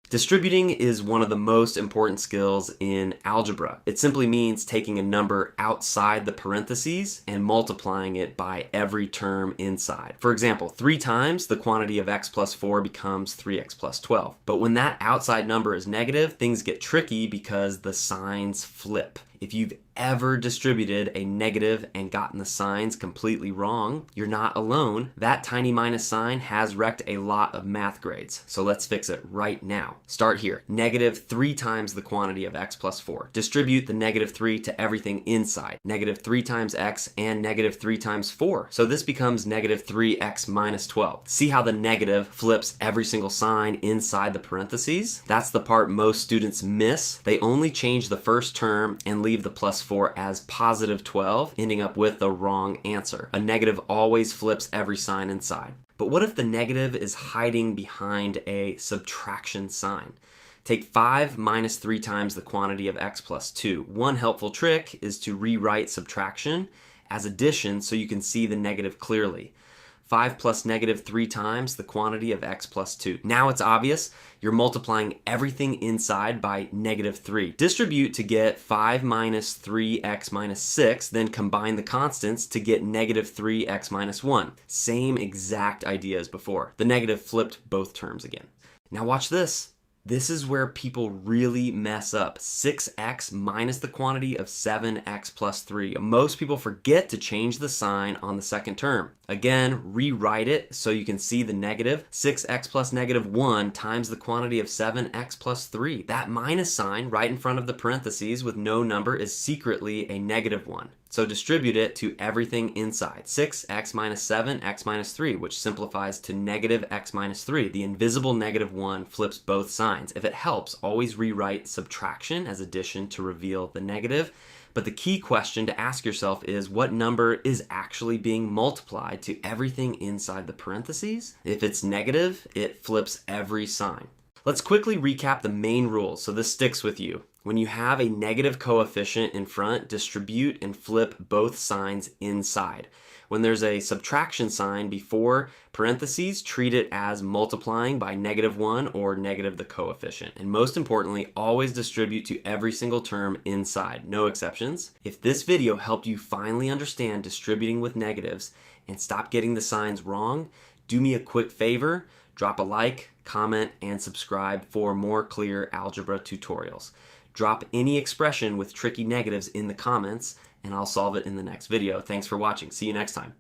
Distributing is one of the most important skills in algebra. It simply means taking a number outside the parentheses and multiplying it by every term inside. For example, 3 times the quantity of x plus 4 becomes 3x plus 12. But when that outside number is negative, things get tricky because the signs flip. If you've ever distributed a negative and gotten the signs completely wrong, you're not alone. That tiny minus sign has wrecked a lot of math grades. So let's fix it right now. Start here. Negative 3 times the quantity of x plus 4. Distribute the negative 3 to everything inside. Negative 3 times x and negative 3 times 4. So this becomes negative 3x minus 12. See how the negative flips every single sign inside the parentheses? That's the part most students miss. They only change the first term and leave the plus 4 as positive 12, ending up with the wrong answer. A negative always flips every sign inside. But what if the negative is hiding behind a subtraction sign? Take 5 minus 3 times the quantity of x plus 2. One helpful trick is to rewrite subtraction as addition so you can see the negative clearly. 5 plus negative 3 times the quantity of x plus 2. Now it's obvious. You're multiplying everything inside by negative 3. Distribute to get 5 minus 3x minus 6, then combine the constants to get negative 3x minus 1. Same exact idea as before. The negative flipped both terms again. Now watch this. This is where people really mess up. 6x minus the quantity of 7x plus 3. Most people forget to change the sign on the second term. Again, rewrite it so you can see the negative. 6x plus negative 1 times the quantity of 7x plus 3. That minus sign right in front of the parentheses with no number is secretly a negative 1. So distribute it to everything inside. 6x minus 7x minus 3, which simplifies to negative x minus 3. The invisible negative 1 flips both signs. If it helps, always rewrite subtraction as addition to reveal the negative. But the key question to ask yourself is, what number is actually being multiplied to everything inside the parentheses? If it's negative, it flips every sign. Let's quickly recap the main rules so this sticks with you. When you have a negative coefficient in front, distribute and flip both signs inside. When there's a subtraction sign before parentheses, treat it as multiplying by negative 1 or negative the coefficient. And most importantly, always distribute to every single term inside, no exceptions. If this video helped you finally understand distributing with negatives and stop getting the signs wrong, do me a quick favor, drop a like, comment, and subscribe for more clear algebra tutorials. Drop any expression with tricky negatives in the comments, and I'll solve it in the next video. Thanks for watching. See you next time.